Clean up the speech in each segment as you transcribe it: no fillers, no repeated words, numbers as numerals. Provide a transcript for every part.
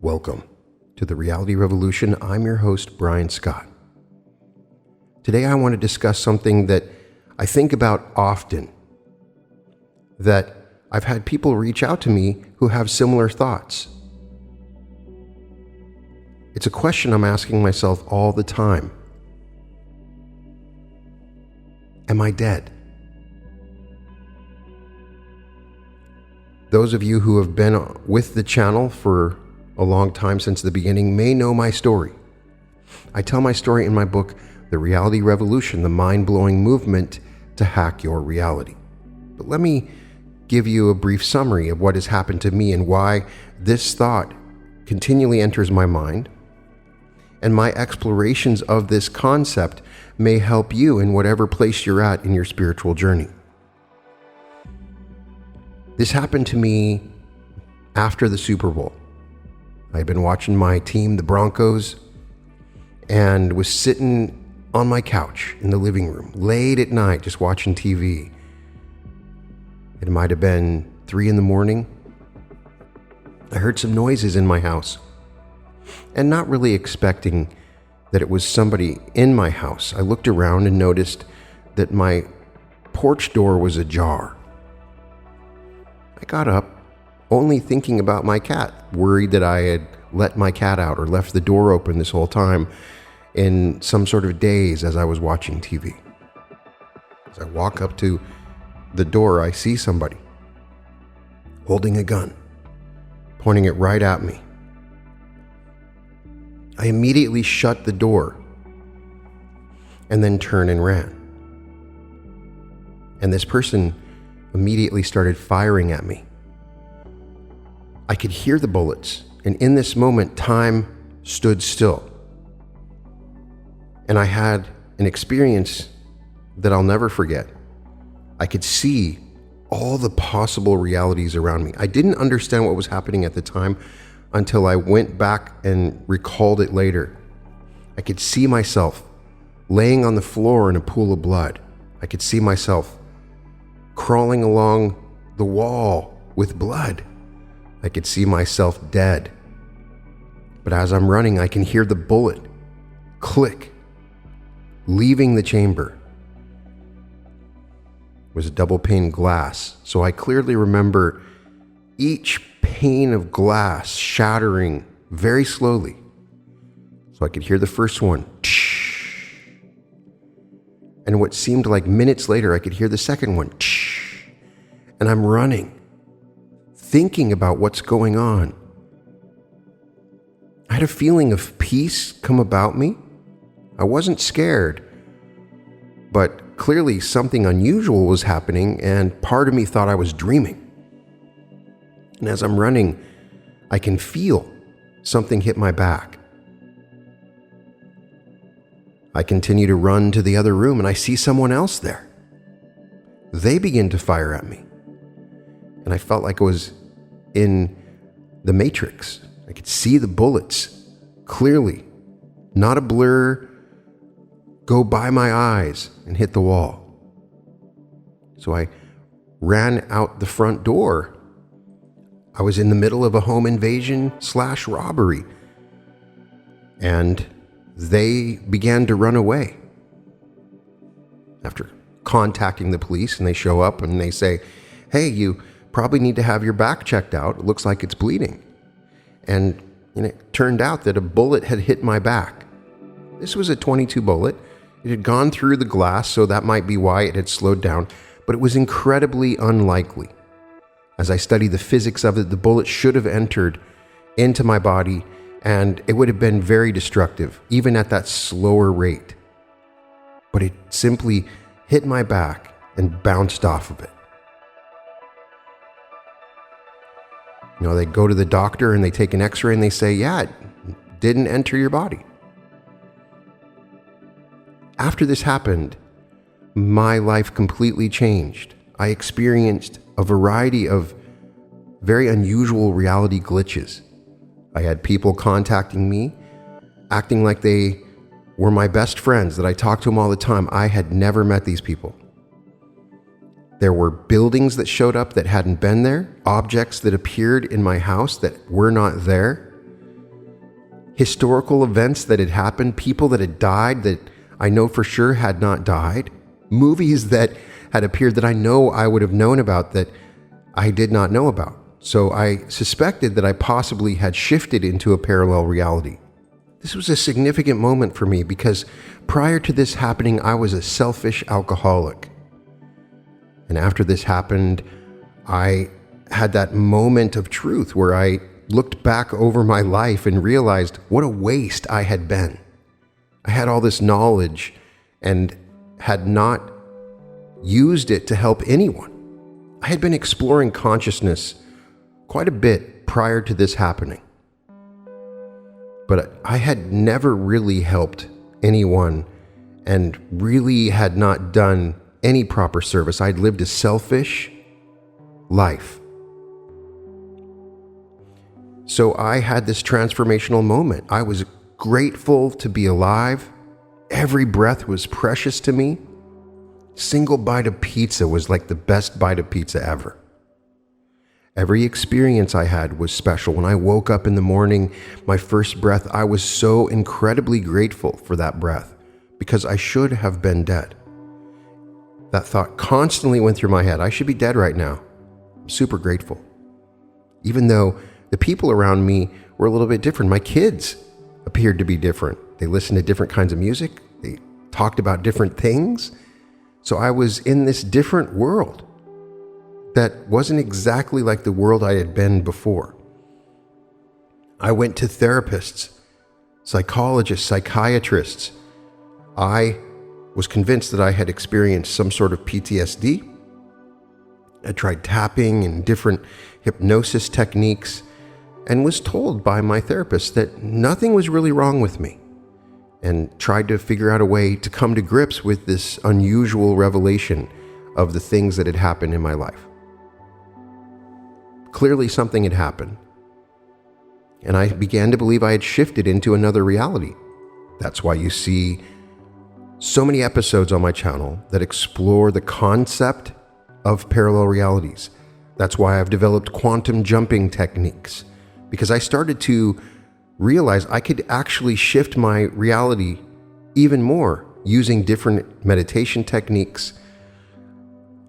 Welcome to the Reality Revolution. I'm your host, Brian Scott. Today I want to discuss something that I think about often, that I've had people reach out to me who have similar thoughts. It's a question I'm asking myself all the time. Am I dead? Those of you who have been with the channel for a long time, since the beginning, may know my story. I tell my story in my book, The Reality Revolution, the mind-blowing movement to hack your reality. But let me give you a brief summary of what has happened to me and why this thought continually enters my mind. And my explorations of this concept may help you in whatever place you're at in your spiritual journey. This happened to me after the Super Bowl. I'd been watching my team, the Broncos, and was sitting on my couch in the living room, late at night, just watching TV. It might have been 3 a.m. I heard some noises in my house, and not really expecting that it was somebody in my house. I looked around and noticed that my porch door was ajar. I got up, only thinking about my cat, worried that I had let my cat out or left the door open this whole time, in some sort of daze as I was watching TV. As I walk up to the door, I see somebody holding a gun, pointing it right at me. I immediately shut the door and then turned and ran. And this person immediately started firing at me. I could hear the bullets, and in this moment, time stood still. And I had an experience that I'll never forget. I could see all the possible realities around me. I didn't understand what was happening at the time until I went back and recalled it later. I could see myself laying on the floor in a pool of blood. I could see myself crawling along the wall with blood. I could see myself dead. But as I'm running, I can hear the bullet click, leaving the chamber. It was a double pane glass, so I clearly remember each pane of glass shattering very slowly. So I could hear the first one, and what seemed like minutes later, I could hear the second one, and I'm running, thinking about what's going on. I had a feeling of peace come about me. I wasn't scared, but clearly something unusual was happening, and part of me thought I was dreaming. And as I'm running, I can feel something hit my back. I continue to run to the other room, and I see someone else there. They begin to fire at me, and I felt like I was in the Matrix. I could see the bullets clearly, not a blur, go by my eyes and hit the wall. So I ran out the front door. I was in the middle of a home invasion / robbery, and they began to run away. After contacting the police, and they show up and they say, "Hey, you probably need to have your back checked out. It looks like it's bleeding." And it turned out that a bullet had hit my back. This was a .22 bullet. It had gone through the glass, so that might be why it had slowed down, but it was incredibly unlikely. As I studied the physics of it, the bullet should have entered into my body, and it would have been very destructive, even at that slower rate. But it simply hit my back and bounced off of it. They go to the doctor and they take an x-ray and they say, yeah, it didn't enter your body. After this happened, my life completely changed. I experienced a variety of very unusual reality glitches. I had people contacting me, acting like they were my best friends, that I talked to them all the time. I had never met these people. There were buildings that showed up that hadn't been there, objects that appeared in my house that were not there. historical events that had happened, people that had died that I know for sure had not died, movies that had appeared that I know I would have known about that I did not know about. So I suspected that I possibly had shifted into a parallel reality. This was a significant moment for me because prior to this happening, I was a selfish alcoholic. And after this happened, I had that moment of truth where I looked back over my life and realized what a waste I had been. I had all this knowledge and had not used it to help anyone. I had been exploring consciousness quite a bit prior to this happening, but I had never really helped anyone and really had not done any proper service. I'd lived a selfish life. So I had this transformational moment. I was grateful to be alive. Every breath was precious to me. Single bite of pizza was like the best bite of pizza ever. Every experience I had was special. When I woke up in the morning, my first breath, I was so incredibly grateful for that breath because I should have been dead. That thought constantly went through my head. I should be dead right now. I'm super grateful. Even though the people around me were a little bit different. My kids appeared to be different. They listened to different kinds of music. They talked about different things. So I was in this different world that wasn't exactly like the world I had been before. I went to therapists, psychologists, psychiatrists. I was convinced that I had experienced some sort of PTSD. I tried tapping and different hypnosis techniques and was told by my therapist that nothing was really wrong with me, and tried to figure out a way to come to grips with this unusual revelation of the things that had happened in my life. Clearly something had happened, and I began to believe I had shifted into another reality. That's why you see so many episodes on my channel that explore the concept of parallel realities. That's why I've developed quantum jumping techniques, because I started to realize I could actually shift my reality even more using different meditation techniques.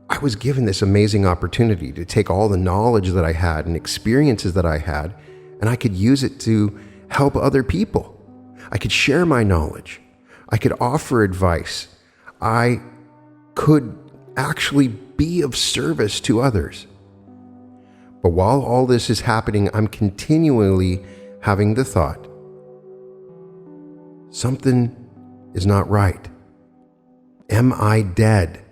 I was given this amazing opportunity to take all the knowledge that I had and experiences that I had, and I could use it to help other people. I could share my knowledge. I could offer advice. I could actually be of service to others. But while all this is happening, I'm continually having the thought, something is not right. Am I dead?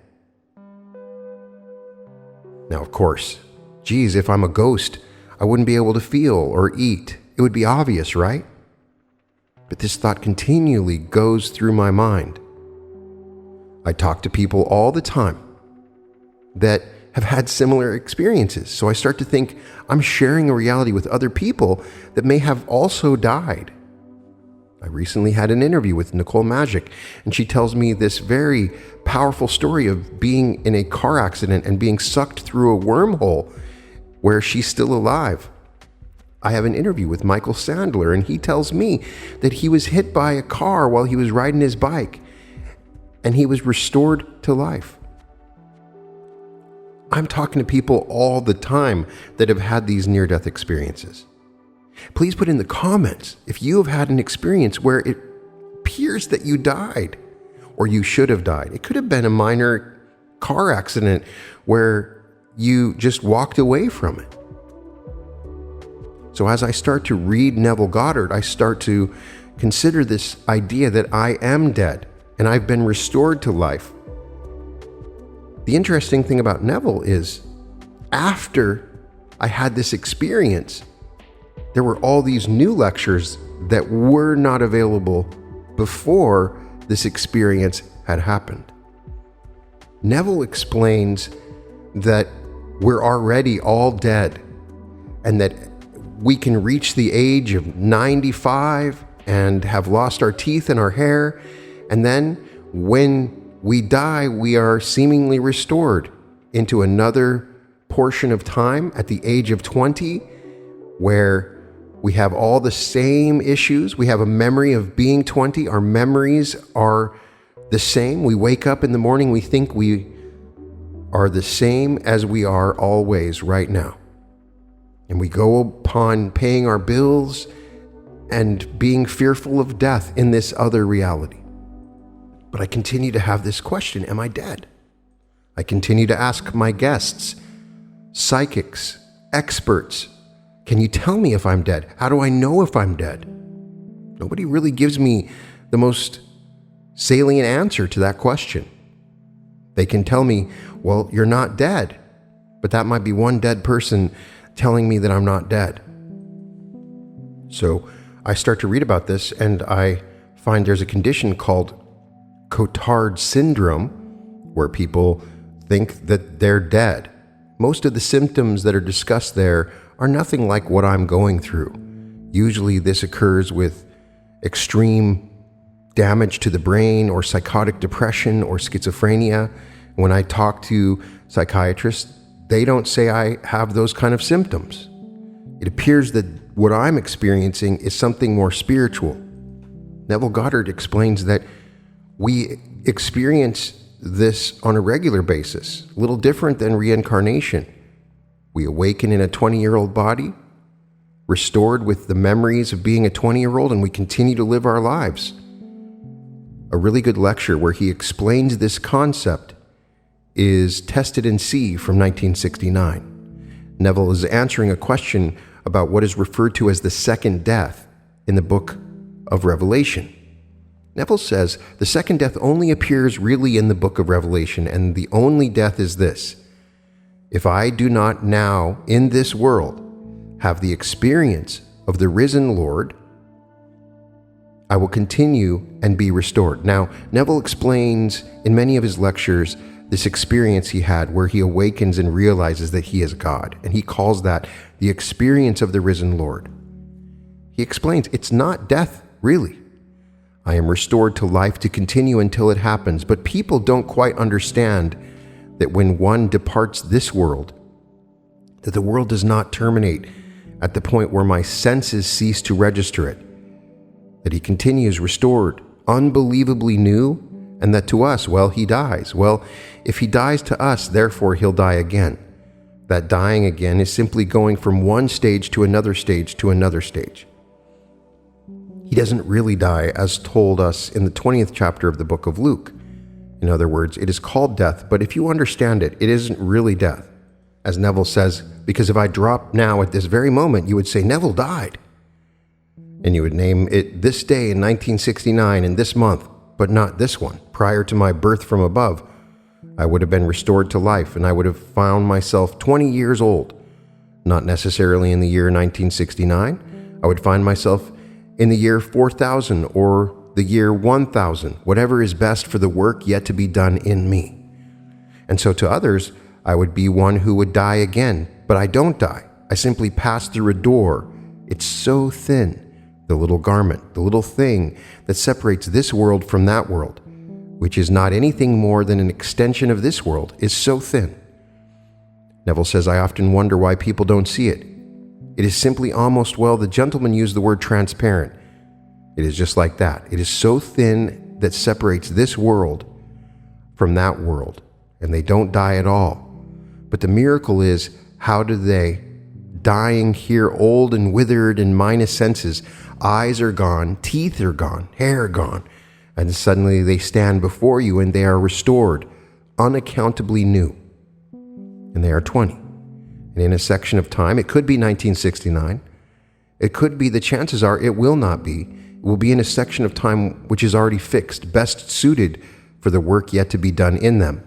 Now, of course, geez, if I'm a ghost, I wouldn't be able to feel or eat. It would be obvious, right? But this thought continually goes through my mind. I talk to people all the time that have had similar experiences. So I start to think I'm sharing a reality with other people that may have also died. I recently had an interview with Nicole Magic, and she tells me this very powerful story of being in a car accident and being sucked through a wormhole where she's still alive. I have an interview with Michael Sandler, and he tells me that he was hit by a car while he was riding his bike, and he was restored to life. I'm talking to people all the time that have had these near-death experiences. Please put in the comments if you have had an experience where it appears that you died or you should have died. It could have been a minor car accident where you just walked away from it. So as I start to read Neville Goddard, I start to consider this idea that I am dead and I've been restored to life. The interesting thing about Neville is after I had this experience, there were all these new lectures that were not available before this experience had happened. Neville explains that we're already all dead and that we can reach the age of 95 and have lost our teeth and our hair, and then when we die, we are seemingly restored into another portion of time at the age of 20, where We have all the same issues. We have a memory of being 20. Our memories are the same. We wake up in the morning, we think we are the same as we are always right now. And we go upon paying our bills and being fearful of death in this other reality. But I continue to have this question, am I dead? I continue to ask my guests, psychics, experts, can you tell me if I'm dead? How do I know if I'm dead? Nobody really gives me the most salient answer to that question. They can tell me, well, you're not dead, but that might be one dead person telling me that I'm not dead. So I start to read about this and I find there's a condition called Cotard syndrome where people think that they're dead. Most of the symptoms that are discussed there are nothing like what I'm going through. Usually this occurs with extreme damage to the brain or psychotic depression or schizophrenia. When I talk to psychiatrists, they don't say I have those kind of symptoms. It appears that what I'm experiencing is something more spiritual. Neville Goddard explains that we experience this on a regular basis, a little different than reincarnation. We awaken in a 20-year-old body, restored with the memories of being a 20-year-old, and we continue to live our lives. A really good lecture where he explains this concept is Tested and See from 1969. Neville is answering a question about what is referred to as the second death in the book of Revelation. Neville says the second death only appears really in the book of Revelation, and the only death is this: if I do not now in this world have the experience of the risen Lord, I will continue and be restored. Now, Neville explains in many of his lectures this experience he had where he awakens and realizes that he is God, and he calls that the experience of the risen Lord. He explains it's not death, really. I am restored to life to continue until it happens, but people don't quite understand that when one departs this world, that the world does not terminate at the point where my senses cease to register it, that he continues restored, unbelievably new, and that to us, well, he dies. Well, if he dies to us, therefore he'll die again. That dying again is simply going from one stage to another stage to another stage. He doesn't really die as told us in the 20th chapter of the book of Luke. In other words, it is called death, but if you understand it, it isn't really death. As Neville says, because if I drop now at this very moment, you would say, Neville died. And you would name it this day in 1969 and this month, but not this one. Prior to my birth from above, I would have been restored to life, and I would have found myself 20 years old. Not necessarily in the year 1969. I would find myself in the year 4000 or the year 1000, whatever is best for the work yet to be done in me. And so to others, I would be one who would die again, but I don't die. I simply pass through a door. It's so thin, the little garment, the little thing that separates this world from that world, which is not anything more than an extension of this world, is so thin. Neville says, I often wonder why people don't see it. It is simply almost, well, the gentleman used the word transparent. It is just like that. It is so thin that separates this world from that world, and they don't die at all. But the miracle is, how do they, dying here old and withered and minus senses, eyes are gone, teeth are gone, hair gone, and suddenly they stand before you and they are restored, unaccountably new. And they are 20. And in a section of time, it could be 1969. It could be, the chances are it will not be. It will be in a section of time which is already fixed, best suited for the work yet to be done in them.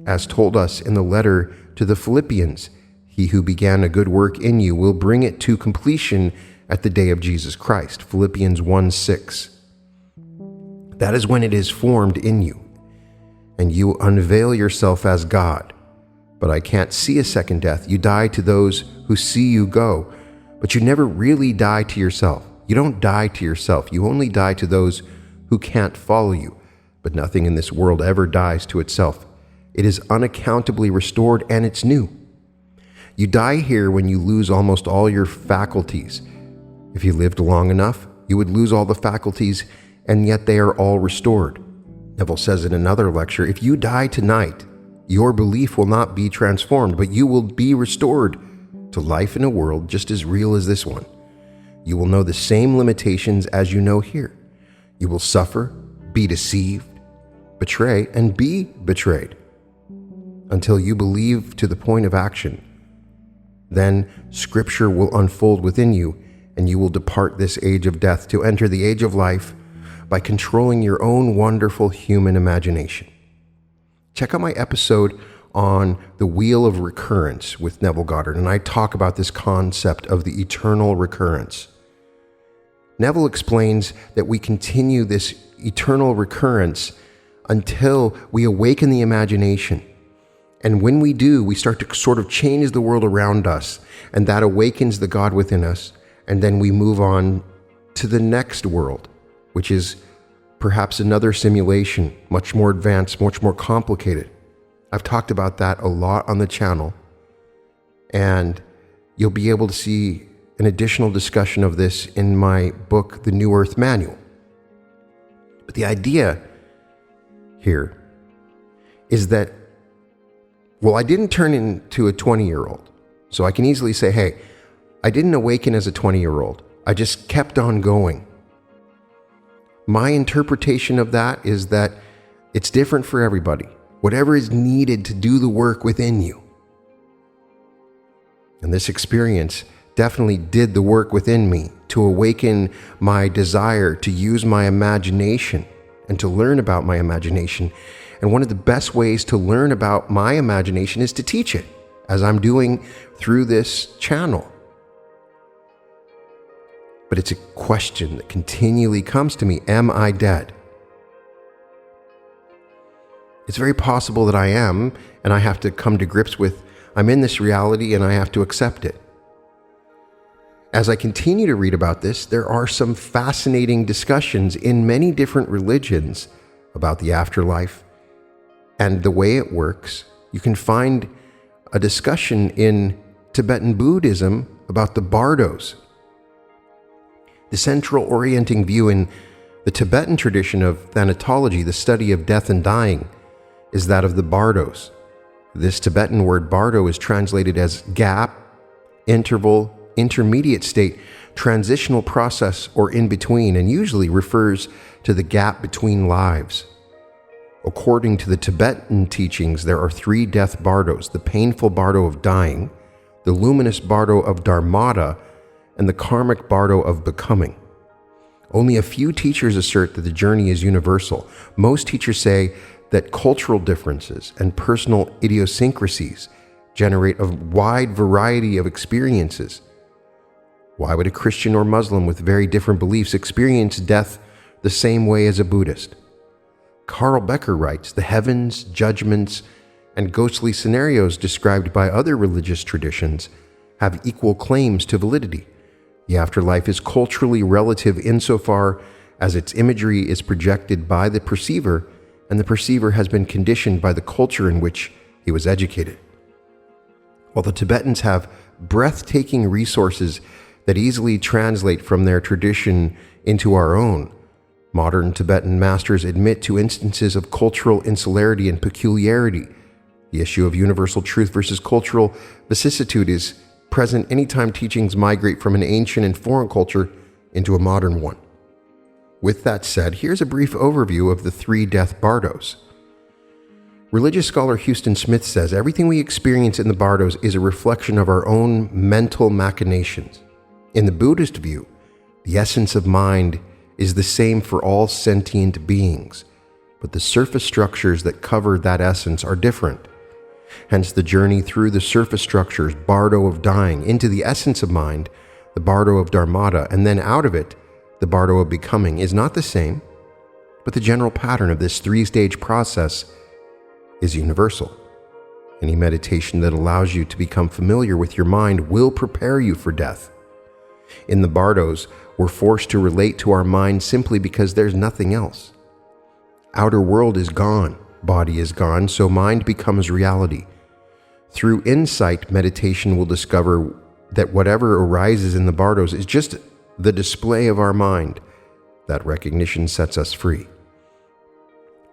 As told us in the letter to the Philippians, he who began a good work in you will bring it to completion at the day of Jesus Christ. Philippians 1:6. That is when it is formed in you, and you unveil yourself as God. But I can't see a second death. You die to those who see you go, but you never really die to yourself. You don't die to yourself. You only die to those who can't follow you. But nothing in this world ever dies to itself. It is unaccountably restored, and it's new. You die here when you lose almost all your faculties, If you lived long enough, you would lose all the faculties, and yet they are all restored. Neville says in another lecture, if you die tonight, your belief will not be transformed, but you will be restored to life in a world just as real as this one. You will know the same limitations as you know here. You will suffer, be deceived, betray, and be betrayed until you believe to the point of action. Then Scripture will unfold within you, and you will depart this age of death to enter the age of life by controlling your own wonderful human imagination. Check out my episode on the wheel of recurrence with Neville Goddard, and I talk about this concept of the eternal recurrence. Neville explains that we continue this eternal recurrence until we awaken the imagination. And when we do, we start to sort of change the world around us, and that awakens the God within us. And then we move on to the next world, which is perhaps another simulation, much more advanced, much more complicated. I've talked about that a lot on the channel, and you'll be able to see an additional discussion of this in my book, The New Earth Manual. But the idea here is that, well, I didn't turn into a 20-year-old, so I can easily say, hey, I didn't awaken as a 20-year-old. I just kept on going. My interpretation of that is that it's different for everybody. Whatever is needed to do the work within you. And this experience definitely did the work within me to awaken my desire to use my imagination and to learn about my imagination. And one of the best ways to learn about my imagination is to teach it, as I'm doing through this channel. But it's a question that continually comes to me. Am I dead? It's very possible that I am, and I have to come to grips with, I'm in this reality and I have to accept it. As I continue to read about this, there are some fascinating discussions in many different religions about the afterlife and the way it works. You can find a discussion in Tibetan Buddhism about the bardos. The central orienting view in the Tibetan tradition of thanatology, the study of death and dying, is that of the bardos. This Tibetan word bardo is translated as gap, interval, intermediate state, transitional process, or in between, and usually refers to the gap between lives. According to the Tibetan teachings, there are 3 death bardos: the painful bardo of dying, the luminous bardo of dharmata, and the karmic bardo of becoming. Only a few teachers assert that the journey is universal. Most teachers say that cultural differences and personal idiosyncrasies generate a wide variety of experiences. Why would a Christian or Muslim with very different beliefs experience death the same way as a Buddhist? Carl Becker writes, the heavens, judgments, and ghostly scenarios described by other religious traditions have equal claims to validity. The afterlife is culturally relative insofar as its imagery is projected by the perceiver, and the perceiver has been conditioned by the culture in which he was educated. While the Tibetans have breathtaking resources that easily translate from their tradition into our own, modern Tibetan masters admit to instances of cultural insularity and peculiarity. The issue of universal truth versus cultural vicissitude is present anytime teachings migrate from an ancient and foreign culture into a modern one. With that said, here's a brief overview of the 3 death bardos. Religious scholar Houston Smith says, everything we experience in the bardos is a reflection of our own mental machinations. In the Buddhist view, the essence of mind is the same for all sentient beings, but the surface structures that cover that essence are different. Hence the journey through the surface structures, bardo of dying, into the essence of mind, the bardo of dharmata, and then out of it, the bardo of becoming, is not the same, but the general pattern of this 3-stage process is universal. Any meditation that allows you to become familiar with your mind will prepare you for death. In the bardos, we're forced to relate to our mind simply because there's nothing else. Outer world is gone, body is gone, so mind becomes reality. Through insight, meditation will discover that whatever arises in the bardos is just the display of our mind. That recognition sets us free.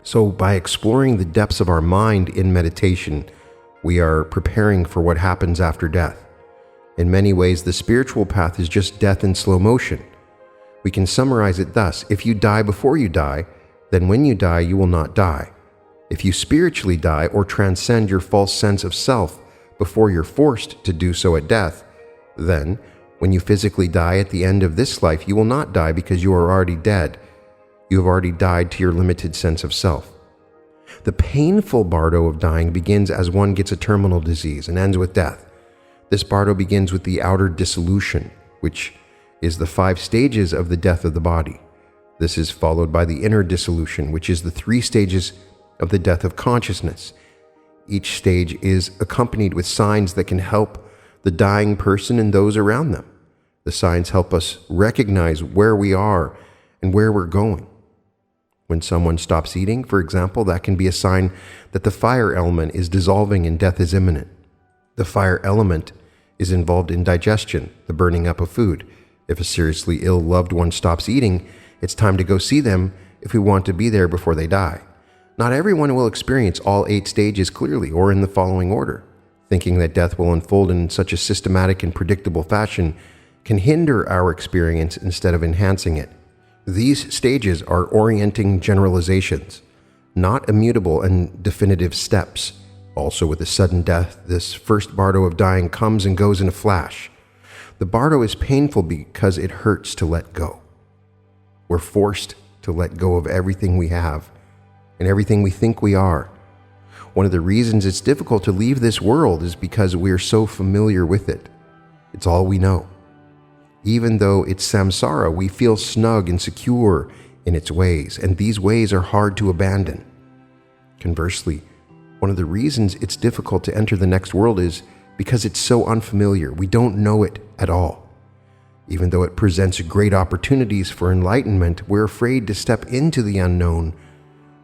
So by exploring the depths of our mind in meditation, we are preparing for what happens after death. In many ways, the spiritual path is just death in slow motion. We can summarize it thus: if you die before you die, then when you die, you will not die. If you spiritually die or transcend your false sense of self before you're forced to do so at death, then when you physically die at the end of this life, you will not die because you are already dead. You have already died to your limited sense of self. The painful bardo of dying begins as one gets a terminal disease and ends with death. This bardo begins with the outer dissolution, which is the 5 stages of the death of the body. This is followed by the inner dissolution, which is the 3 stages of the death of consciousness. Each stage is accompanied with signs that can help the dying person and those around them. The signs help us recognize where we are and where we're going. When someone stops eating, for example, that can be a sign that the fire element is dissolving and death is imminent. The fire element is involved in digestion, the burning up of food. If a seriously ill loved one stops eating, it's time to go see them if we want to be there before they die. Not everyone will experience all 8 stages clearly or in the following order. Thinking that death will unfold in such a systematic and predictable fashion can hinder our experience instead of enhancing it. These stages are orienting generalizations, not immutable and definitive steps. Also, with a sudden death, this first bardo of dying comes and goes in a flash. The bardo is painful because it hurts to let go. We're forced to let go of everything we have and everything we think we are. One of the reasons it's difficult to leave this world is because we're so familiar with it. It's all we know. Even though it's samsara, we feel snug and secure in its ways, and these ways are hard to abandon. Conversely, one of the reasons it's difficult to enter the next world is because it's so unfamiliar. We don't know it at all. Even though it presents great opportunities for enlightenment, we're afraid to step into the unknown.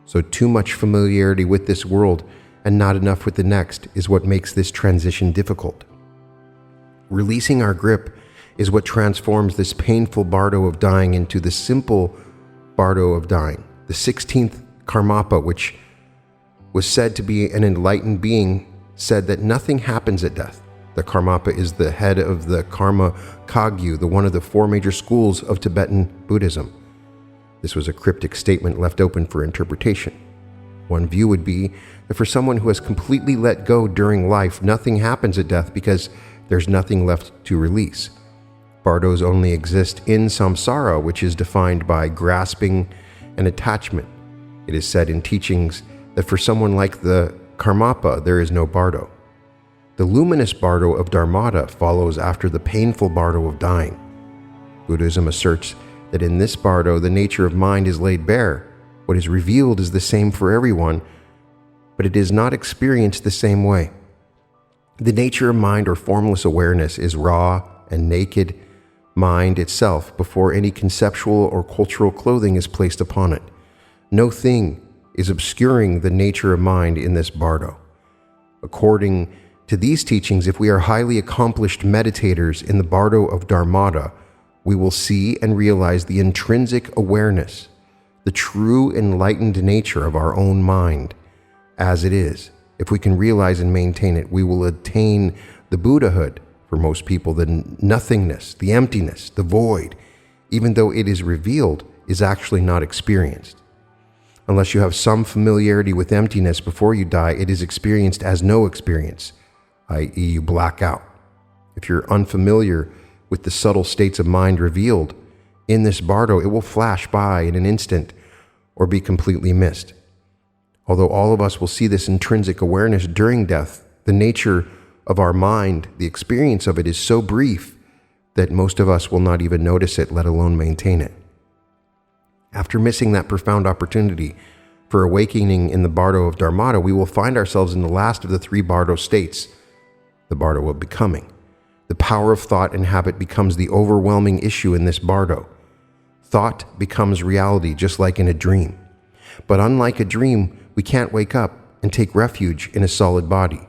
So too much familiarity with this world and not enough with the next is what makes this transition difficult. Releasing our grip is what transforms this painful bardo of dying into the simple bardo of dying. The 16th Karmapa, which was said to be an enlightened being, said that nothing happens at death. The Karmapa is the head of the Karma Kagyu, one of the 4 major schools of Tibetan Buddhism. This was a cryptic statement left open for interpretation. One view would be that for someone who has completely let go during life, nothing happens at death because there's nothing left to release. Bardos only exist in samsara, which is defined by grasping and attachment. It is said in teachings that for someone like the Karmapa, there is no bardo. The luminous bardo of dharmata follows after the painful bardo of dying. Buddhism asserts that in this bardo, the nature of mind is laid bare. What is revealed is the same for everyone, but it is not experienced the same way. The nature of mind or formless awareness is raw and naked mind itself before any conceptual or cultural clothing is placed upon it. No thing is obscuring the nature of mind in this bardo. According to these teachings, if we are highly accomplished meditators in the bardo of dharmata, we will see and realize the intrinsic awareness, the true enlightened nature of our own mind as it is. If we can realize and maintain it, we will attain the Buddhahood. For most people, the nothingness, the emptiness, the void, even though it is revealed, is actually not experienced. Unless you have some familiarity with emptiness before you die, it is experienced as no experience, i.e. you black out. If you're unfamiliar with the subtle states of mind revealed in this bardo, it will flash by in an instant or be completely missed. Although all of us will see this intrinsic awareness during death, the nature of our mind, the experience of it is so brief that most of us will not even notice it, let alone maintain it. After missing that profound opportunity for awakening in the bardo of dharmata, we will find ourselves in the last of the 3 bardo states, the bardo of becoming. The power of thought and habit becomes the overwhelming issue in this bardo. Thought becomes reality, just like in a dream. But unlike a dream, we can't wake up and take refuge in a solid body.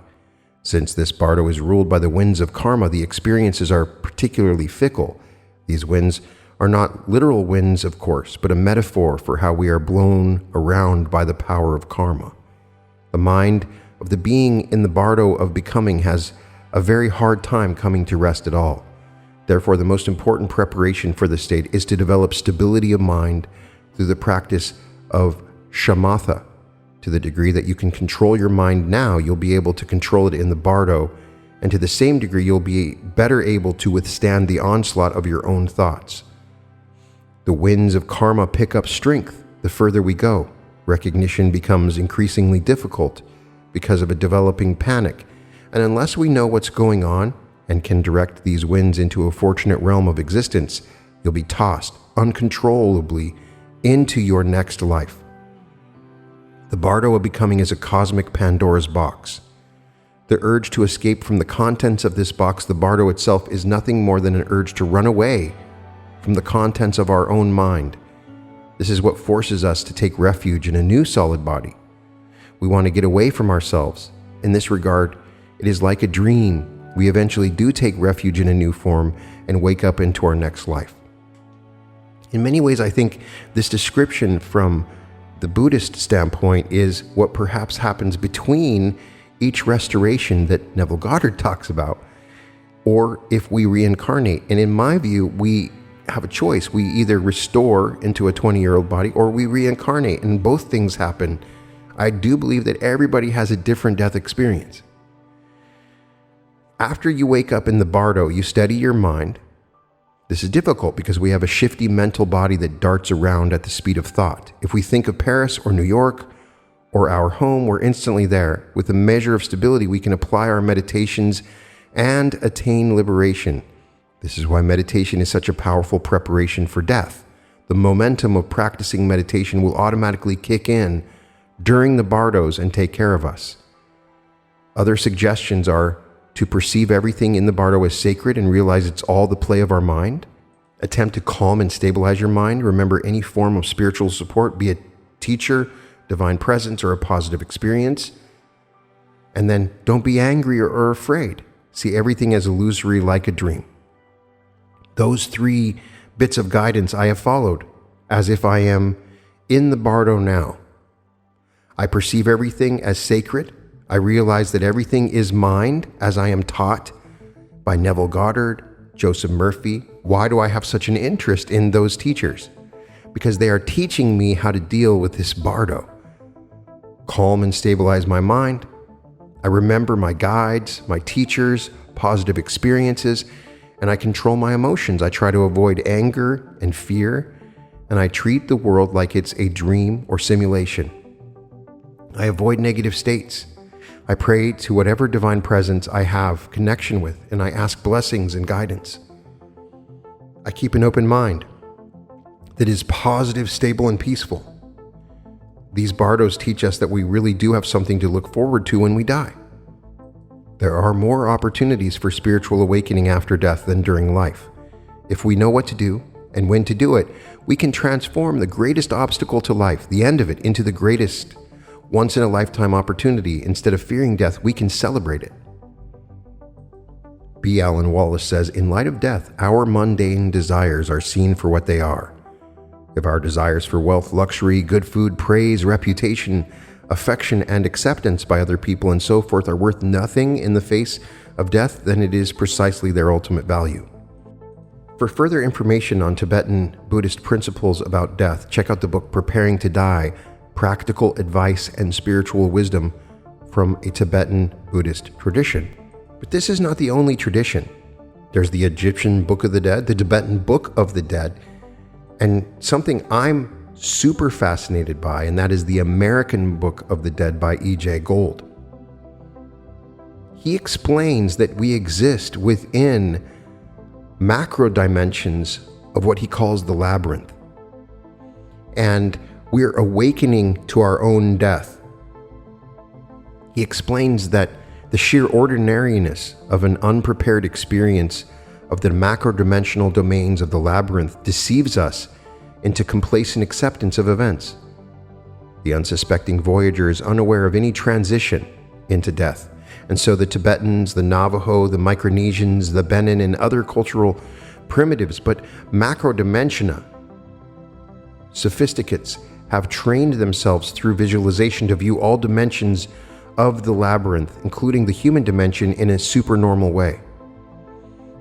Since this bardo is ruled by the winds of karma, the experiences are particularly fickle. These winds are not literal winds, of course, but a metaphor for how we are blown around by the power of karma. The mind of the being in the bardo of becoming has a very hard time coming to rest at all. Therefore, the most important preparation for the state is to develop stability of mind through the practice of shamatha. To the degree that you can control your mind now, you'll be able to control it in the bardo, and to the same degree, you'll be better able to withstand the onslaught of your own thoughts. The winds of karma pick up strength the further we go. Recognition becomes increasingly difficult because of a developing panic, and unless we know what's going on and can direct these winds into a fortunate realm of existence, you'll be tossed uncontrollably into your next life. The bardo of becoming is a cosmic Pandora's box. The urge to escape from the contents of this box, the bardo itself, is nothing more than an urge to run away from the contents of our own mind. This is what forces us to take refuge in a new solid body. We want to get away from ourselves. In this regard, it is like a dream. We eventually do take refuge in a new form and wake up into our next life. In many ways, I think this description from the Buddhist standpoint is what perhaps happens between each restoration that Neville Goddard talks about, or if we reincarnate. And in my view, we have a choice. We either restore into a 20-year-old body or we reincarnate, and both things happen. I do believe that everybody has a different death experience. After you wake up in the bardo, you steady your mind. This is difficult because we have a shifty mental body that darts around at the speed of thought. If we think of Paris or New York or our home, we're instantly there. With a measure of stability, we can apply our meditations and attain liberation. This is why meditation is such a powerful preparation for death. The momentum of practicing meditation will automatically kick in during the bardos and take care of us. Other suggestions are to perceive everything in the bardo as sacred and realize it's all the play of our mind. Attempt to calm and stabilize your mind. Remember any form of spiritual support, be it teacher, divine presence, or a positive experience. And then don't be angry or afraid. See everything as illusory, like a dream. Those 3 bits of guidance I have followed as if I am in the bardo now. I perceive everything as sacred. I realize that everything is mind, as I am taught by Neville Goddard, Joseph Murphy. Why do I have such an interest in those teachers? Because they are teaching me how to deal with this bardo. Calm and stabilize my mind. I remember my guides, my teachers, positive experiences, and I control my emotions. I try to avoid anger and fear, and I treat the world like it's a dream or simulation. I avoid negative states. I pray to whatever divine presence I have connection with, and I ask blessings and guidance. I keep an open mind that is positive, stable, and peaceful. These bardos teach us that we really do have something to look forward to when we die. There are more opportunities for spiritual awakening after death than during life. If we know what to do and when to do it, we can transform the greatest obstacle to life, the end of it, into the greatest once-in-a-lifetime opportunity. Instead of fearing death, we can celebrate it. B. Alan Wallace says, in light of death, our mundane desires are seen for what they are. If our desires for wealth, luxury, good food, praise, reputation, affection, and acceptance by other people, and so forth, are worth nothing in the face of death, then it is precisely their ultimate value. For further information on Tibetan Buddhist principles about death, check out the book Preparing to Die, Practical Advice and Spiritual Wisdom from a Tibetan Buddhist Tradition. But this is not the only tradition. There's the Egyptian Book of the Dead, the Tibetan Book of the Dead, and something I'm super fascinated by, and that is the American Book of the Dead by E.J. Gold. He explains that we exist within macro dimensions of what he calls the labyrinth. And we're awakening to our own death. He explains that the sheer ordinariness of an unprepared experience of the macro-dimensional domains of the labyrinth deceives us into complacent acceptance of events. The unsuspecting voyager is unaware of any transition into death, and so the Tibetans, the Navajo, the Micronesians, the Benin, and other cultural primitives, but macro-dimensiona, sophisticates, have trained themselves through visualization to view all dimensions of the labyrinth, including the human dimension, in a supernormal way.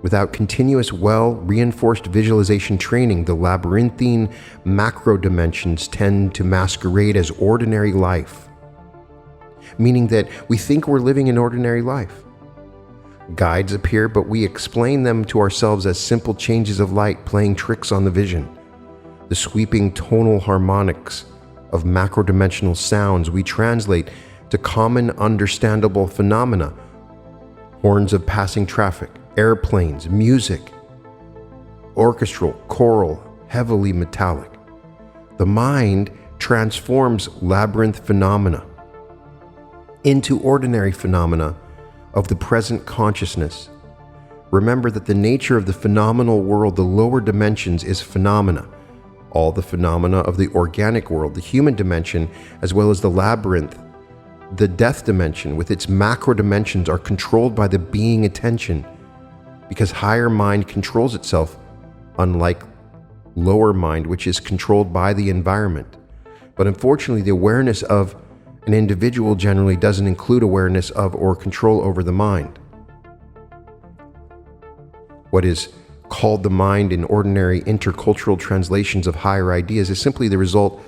Without continuous, well-reinforced visualization training, the labyrinthine macro dimensions tend to masquerade as ordinary life, meaning that we think we're living an ordinary life. Guides appear, but we explain them to ourselves as simple changes of light playing tricks on the vision. The sweeping tonal harmonics of macro-dimensional sounds we translate to common understandable phenomena: horns of passing traffic, airplanes, music, orchestral, choral, heavily metallic. The mind transforms labyrinth phenomena into ordinary phenomena of the present consciousness. Remember that the nature of the phenomenal world, the lower dimensions, is phenomena. All the phenomena of the organic world, the human dimension, as well as the labyrinth, the death dimension with its macro dimensions, are controlled by the being attention, because higher mind controls itself, unlike lower mind, which is controlled by the environment. But unfortunately, the awareness of an individual generally doesn't include awareness of or control over the mind. What is called the mind in ordinary intercultural translations of higher ideas is simply the result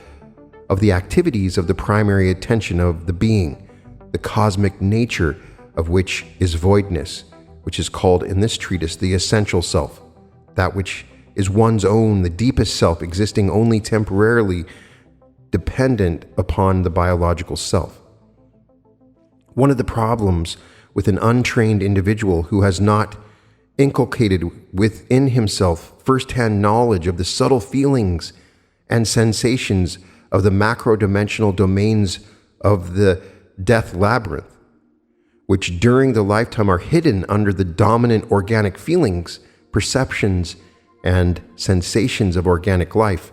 of the activities of the primary attention of the being, the cosmic nature of which is voidness, which is called in this treatise the essential self, that which is one's own, the deepest self, existing only temporarily, dependent upon the biological self. One of the problems with an untrained individual who has not inculcated within himself first-hand knowledge of the subtle feelings and sensations of the macro-dimensional domains of the death labyrinth, which during the lifetime are hidden under the dominant organic feelings, perceptions, and sensations of organic life,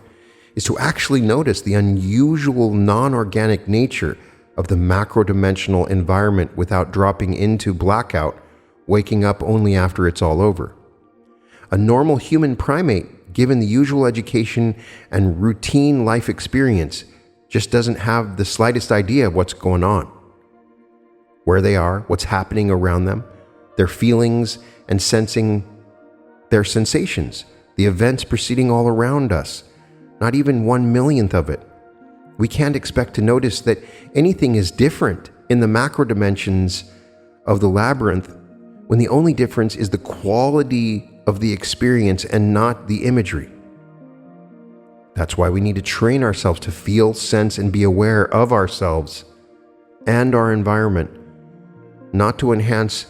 is to actually notice the unusual non-organic nature of the macro-dimensional environment without dropping into blackout, waking up only after it's all over. A normal human primate, given the usual education and routine life experience, just doesn't have the slightest idea of what's going on, where they are, what's happening around them, their feelings and sensing their sensations, the events proceeding all around us, not even 1/1,000,000th of it. We can't expect to notice that anything is different in the macro dimensions of the labyrinth when the only difference is the quality of the experience and not the imagery. That's why we need to train ourselves to feel, sense, and be aware of ourselves and our environment, not to enhance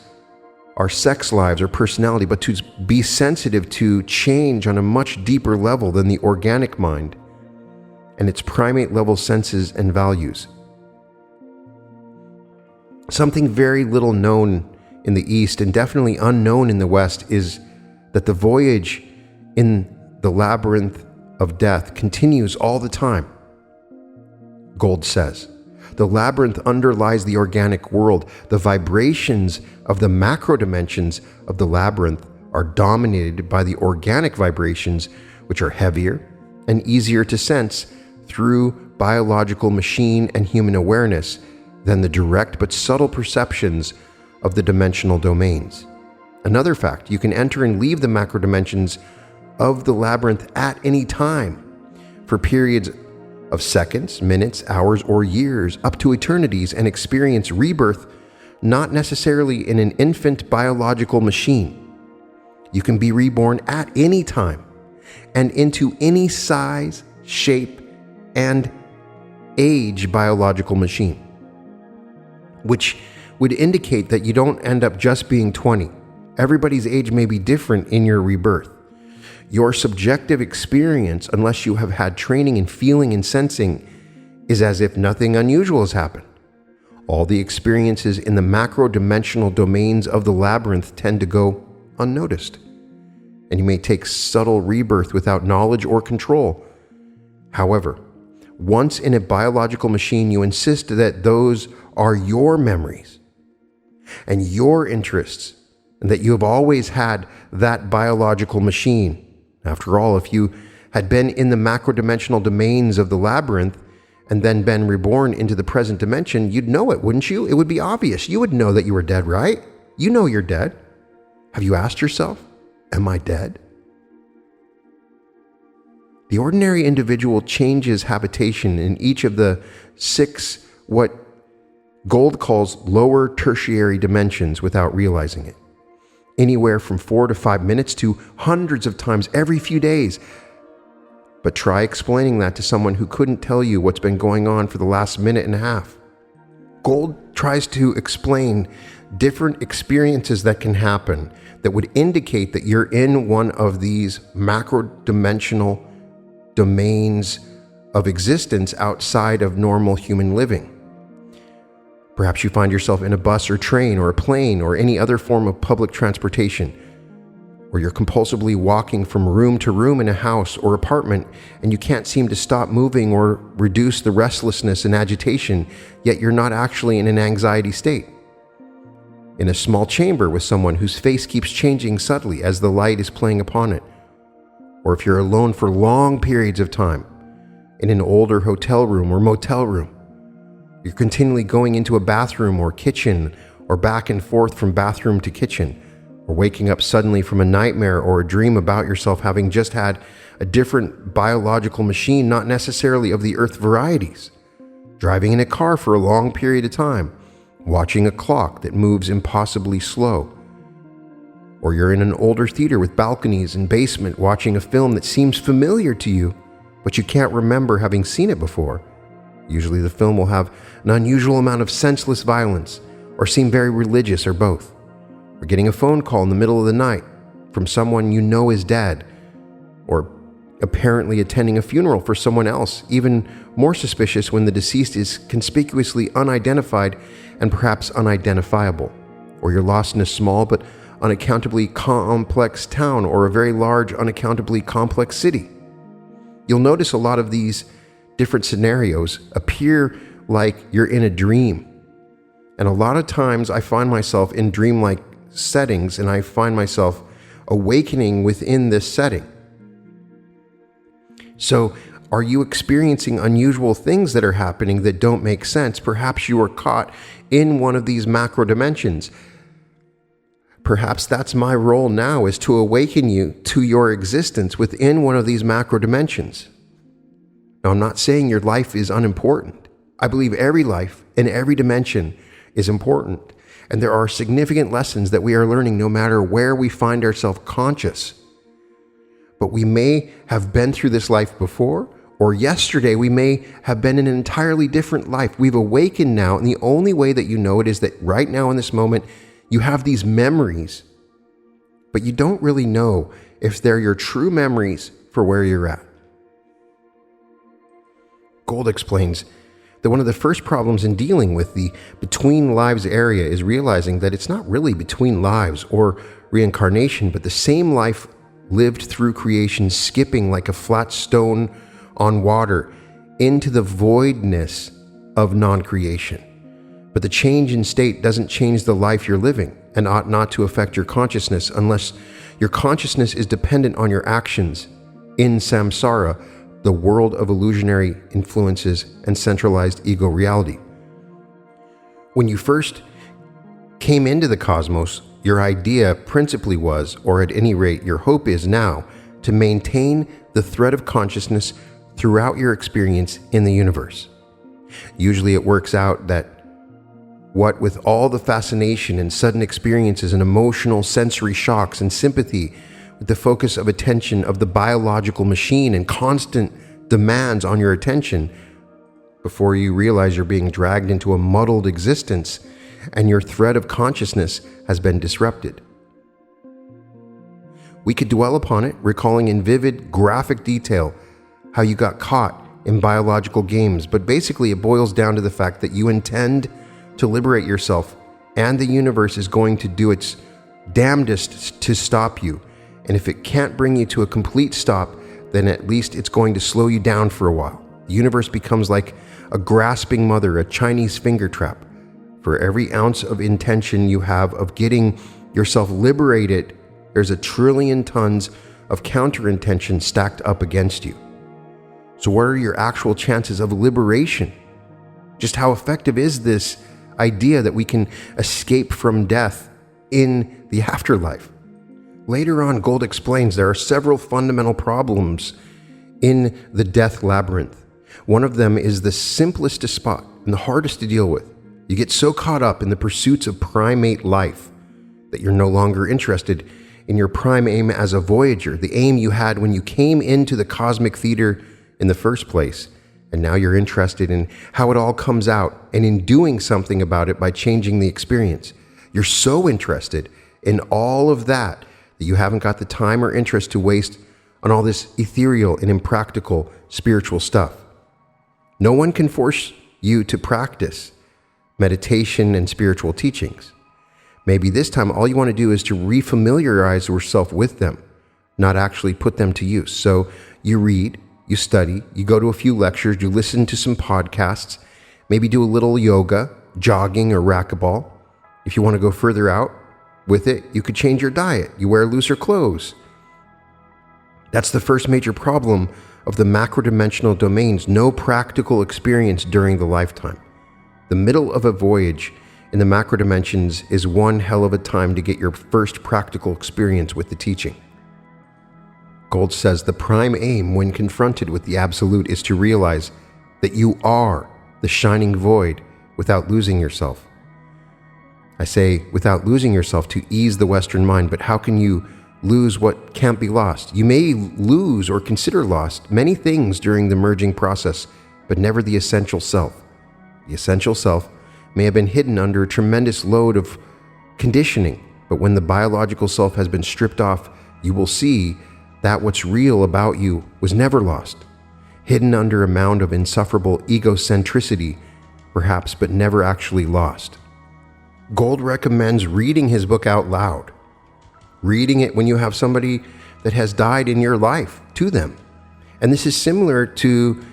our sex lives or personality, but to be sensitive to change on a much deeper level than the organic mind and its primate level senses and values. Something very little known in the East and definitely unknown in the West is that the voyage in the labyrinth of death continues all the time. Gold says, the labyrinth underlies the organic world. The vibrations of the macro dimensions of the labyrinth are dominated by the organic vibrations, which are heavier and easier to sense through biological machine and human awareness than the direct but subtle perceptions of the dimensional domains. Another fact, you can enter and leave the macro dimensions of the labyrinth at any time for periods of seconds, minutes, hours, or years, up to eternities, and experience rebirth, not necessarily in an infant biological machine. You can be reborn at any time and into any size, shape, and age biological machine, which would indicate that you don't end up just being 20. Everybody's age may be different in your rebirth. Your subjective experience, unless you have had training in feeling and sensing, is as if nothing unusual has happened. All the experiences in the macro-dimensional domains of the labyrinth tend to go unnoticed, and you may take subtle rebirth without knowledge or control. However, once in a biological machine, you insist that those are your memories and your interests, and that you have always had that biological machine. After all, if you had been in the macro-dimensional domains of the labyrinth and then been reborn into the present dimension, you'd know it, wouldn't you? It would be obvious. You would know that you were dead, right? You know you're dead. Have you asked yourself, am I dead? The ordinary individual changes habitation in each of the 6, what Gold calls lower tertiary dimensions without realizing it. Anywhere from 4 to 5 minutes to hundreds of times every few days. But try explaining that to someone who couldn't tell you what's been going on for the last minute and a half. Gold tries to explain different experiences that can happen that would indicate that you're in one of these macro-dimensional domains of existence outside of normal human living. Perhaps you find yourself in a bus or train or a plane or any other form of public transportation, or you're compulsively walking from room to room in a house or apartment and you can't seem to stop moving or reduce the restlessness and agitation, yet you're not actually in an anxiety state. In a small chamber with someone whose face keeps changing subtly as the light is playing upon it. Or if you're alone for long periods of time, in an older hotel room or motel room. You're continually going into a bathroom or kitchen or back and forth from bathroom to kitchen, or waking up suddenly from a nightmare or a dream about yourself having just had a different biological machine, not necessarily of the earth varieties. Driving in a car for a long period of time, watching a clock that moves impossibly slow. Or you're in an older theater with balconies and basement watching a film that seems familiar to you, but you can't remember having seen it before. Usually the film will have an unusual amount of senseless violence, or seem very religious, or both. Or getting a phone call in the middle of the night from someone you know is dead, or apparently attending a funeral for someone else, even more suspicious when the deceased is conspicuously unidentified and perhaps unidentifiable. Or you're lost in a small but unaccountably complex town, or a very large, unaccountably complex city. You'll notice a lot of these different scenarios appear like you're in a dream. And a lot of times I find myself in dreamlike settings, and I find myself awakening within this setting. So, are you experiencing unusual things that are happening that don't make sense? Perhaps you are caught in one of these macro dimensions. Perhaps that's my role now, is to awaken you to your existence within one of these macro dimensions. Now, I'm not saying your life is unimportant. I believe every life in every dimension is important. And there are significant lessons that we are learning no matter where we find ourselves conscious. But we may have been through this life before, or yesterday we may have been in an entirely different life. We've awakened now, and the only way that you know it is that right now in this moment, you have these memories, but you don't really know if they're your true memories for where you're at. Gold explains that one of the first problems in dealing with the between lives area is realizing that it's not really between lives or reincarnation, but the same life lived through creation, skipping like a flat stone on water into the voidness of non-creation. But the change in state doesn't change the life you're living, and ought not to affect your consciousness unless your consciousness is dependent on your actions in samsara, the world of illusionary influences and centralized ego reality. When you first came into the cosmos, your idea principally was, or at any rate your hope is now, to maintain the thread of consciousness throughout your experience in the universe. Usually it works out that what with all the fascination and sudden experiences and emotional sensory shocks and sympathy, with the focus of attention of the biological machine and constant demands on your attention, before you realize you're being dragged into a muddled existence and your thread of consciousness has been disrupted. We could dwell upon it, recalling in vivid, graphic detail how you got caught in biological games, but basically it boils down to the fact that you intend to liberate yourself, and the universe is going to do its damnedest to stop you. And if it can't bring you to a complete stop, then at least it's going to slow you down for a while. The universe becomes like a grasping mother, a Chinese finger trap. For every ounce of intention you have of getting yourself liberated, there's 1 trillion tons of counterintention stacked up against you. So what are your actual chances of liberation? Just how effective is this idea that we can escape from death in the afterlife? Later on, Gold explains there are several fundamental problems in the death labyrinth. One of them is the simplest to spot and the hardest to deal with. You get so caught up in the pursuits of primate life that you're no longer interested in your prime aim as a voyager, the aim you had when you came into the cosmic theater in the first place. And now you're interested in how it all comes out and in doing something about it by changing the experience. You're so interested in all of that that you haven't got the time or interest to waste on all this ethereal and impractical spiritual stuff. No one can force you to practice meditation and spiritual teachings. Maybe this time all you want to do is to refamiliarize yourself with them, not actually put them to use. So you read, you study, you go to a few lectures, you listen to some podcasts, maybe do a little yoga, jogging, or racquetball. If you want to go further out with it, you could change your diet. You wear looser clothes. That's the first major problem of the macro-dimensional domains: no practical experience during the lifetime. The middle of a voyage in the macro dimensions is one hell of a time to get your first practical experience with the teaching. Gold says the prime aim when confronted with the absolute is to realize that you are the shining void without losing yourself. I say without losing yourself to ease the Western mind, but how can you lose what can't be lost? You may lose or consider lost many things during the merging process, but never the essential self. The essential self may have been hidden under a tremendous load of conditioning, but when the biological self has been stripped off, you will see that what's real about you was never lost, hidden under a mound of insufferable egocentricity, perhaps, but never actually lost. Gold recommends reading his book out loud, reading it when you have somebody that has died in your life to them. And this is similar to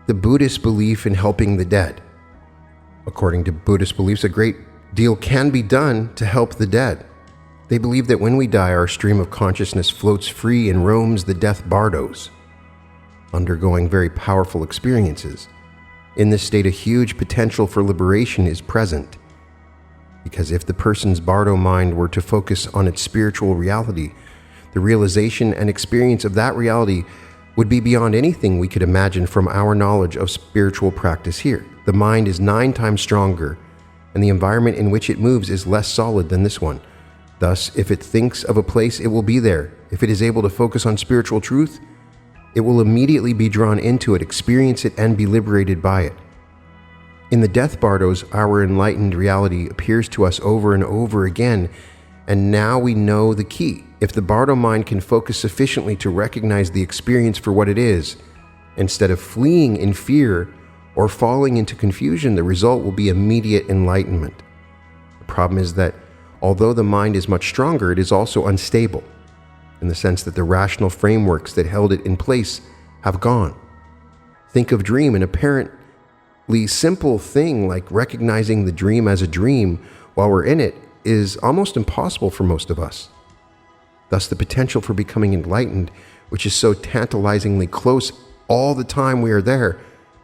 the Buddhist belief in helping the dead. According to Buddhist beliefs, a great deal can be done to help the dead. They believe that when we die, our stream of consciousness floats free and roams the death bardos, undergoing very powerful experiences. In this state, a huge potential for liberation is present, because if the person's bardo mind were to focus on its spiritual reality, the realization and experience of that reality would be beyond anything we could imagine from our knowledge of spiritual practice here. The mind is 9 times stronger, and the environment in which it moves is less solid than this one. Thus, if it thinks of a place, it will be there. If it is able to focus on spiritual truth, it will immediately be drawn into it, experience it, and be liberated by it. In the death bardos, our enlightened reality appears to us over and over again, and now we know the key. If the bardo mind can focus sufficiently to recognize the experience for what it is, instead of fleeing in fear or falling into confusion, the result will be immediate enlightenment. The problem is that although the mind is much stronger, it is also unstable, in the sense that the rational frameworks that held it in place have gone. Think of dream, an apparently simple thing like recognizing the dream as a dream while we're in it is almost impossible for most of us. Thus, the potential for becoming enlightened, which is so tantalizingly close all the time we are there,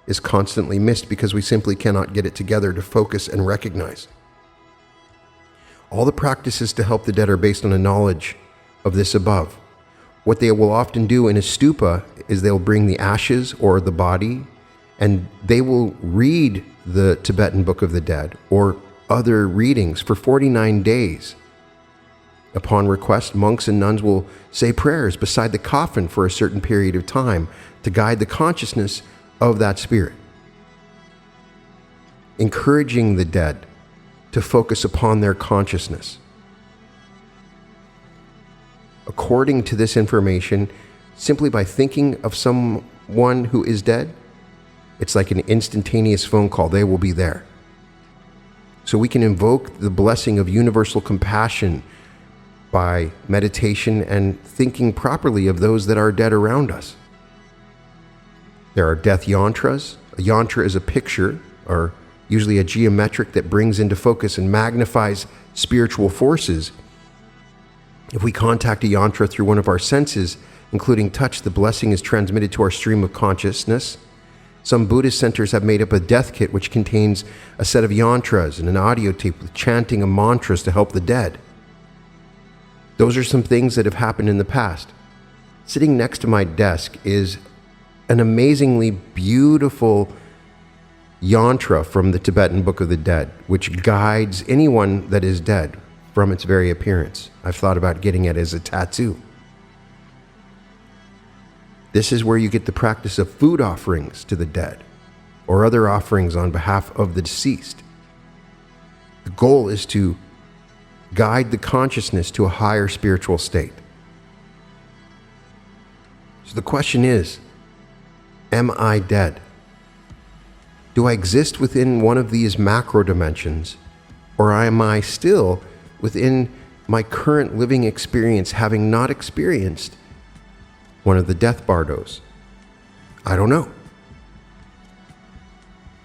is constantly missed because we simply cannot get it together to focus and recognize. All the practices to help the dead are based on a knowledge of this above. What they will often do in a stupa is they'll bring the ashes or the body, and they will read the Tibetan Book of the Dead or other readings for 49 days. Upon request, monks and nuns will say prayers beside the coffin for a certain period of time to guide the consciousness of that spirit, encouraging the dead to focus upon their consciousness. According to this information, simply by thinking of someone who is dead, it's like an instantaneous phone call. They will be there. So we can invoke the blessing of universal compassion by meditation and thinking properly of those that are dead around us. There are death yantras. A yantra is a picture, or usually a geometric, that brings into focus and magnifies spiritual forces If we contact a yantra through one of our senses, including touch, the blessing is transmitted to our stream of consciousness. Some Buddhist centers have made up a death kit which contains a set of yantras and an audio tape with chanting of mantras to help the dead. Those are some things that have happened in the past. Sitting next to my desk is an amazingly beautiful yantra from the Tibetan Book of the Dead, which guides anyone that is dead from its very appearance. I've thought about getting it as a tattoo. This is where you get the practice of food offerings to the dead or other offerings on behalf of the deceased. The goal is to guide the consciousness to a higher spiritual state. So the question is, am I dead? Do I exist within one of these macro dimensions, or am I still within my current living experience, having not experienced one of the death bardos? I don't know.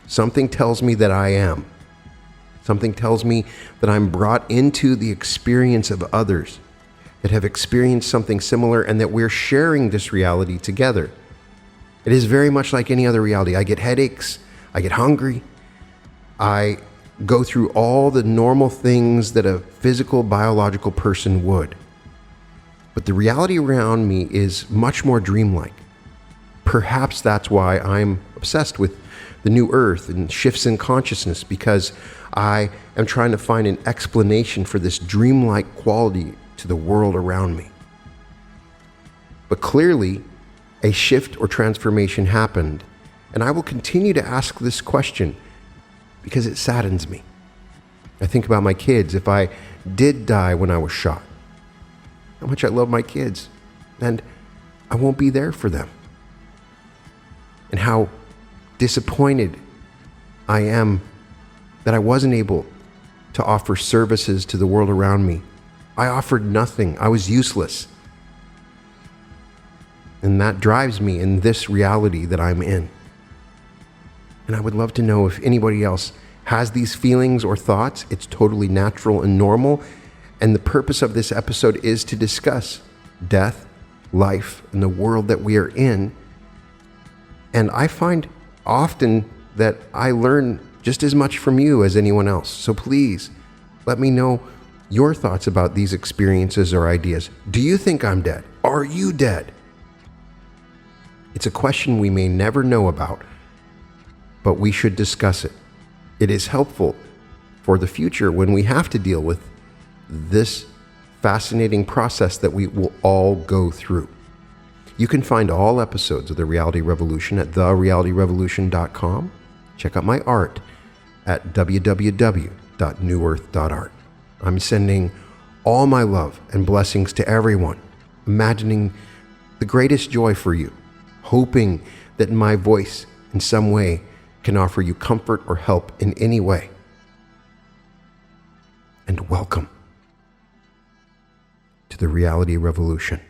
Something tells me that I am. Something tells me that I'm brought into the experience of others that have experienced something similar and that we're sharing this reality together. It is very much like any other reality. I get headaches. I get hungry. I go through all the normal things that a physical, biological person would. But the reality around me is much more dreamlike. Perhaps that's why I'm obsessed with the new earth and shifts in consciousness, because I am trying to find an explanation for this dreamlike quality to the world around me. But clearly, a shift or transformation happened, and I will continue to ask this question because it saddens me. I think about my kids. If I did die when I was shot, how much I love my kids, and I won't be there for them. And how disappointed I am that I wasn't able to offer services to the world around me. I offered nothing. I was useless. And that drives me in this reality that I'm in. And I would love to know if anybody else has these feelings or thoughts. It's totally natural and normal. And the purpose of this episode is to discuss death, life, and the world that we are in. And I find often that I learn just as much from you as anyone else. So please, let me know your thoughts about these experiences or ideas. Do you think I'm dead? Are you dead? It's a question we may never know about, but we should discuss it. It is helpful for the future when we have to deal with this fascinating process that we will all go through. You can find all episodes of The Reality Revolution at therealityrevolution.com. Check out my art at www.newearth.art. I'm sending all my love and blessings to everyone, imagining the greatest joy for you, hoping that my voice in some way can offer you comfort or help in any way. And welcome to the Reality Revolution.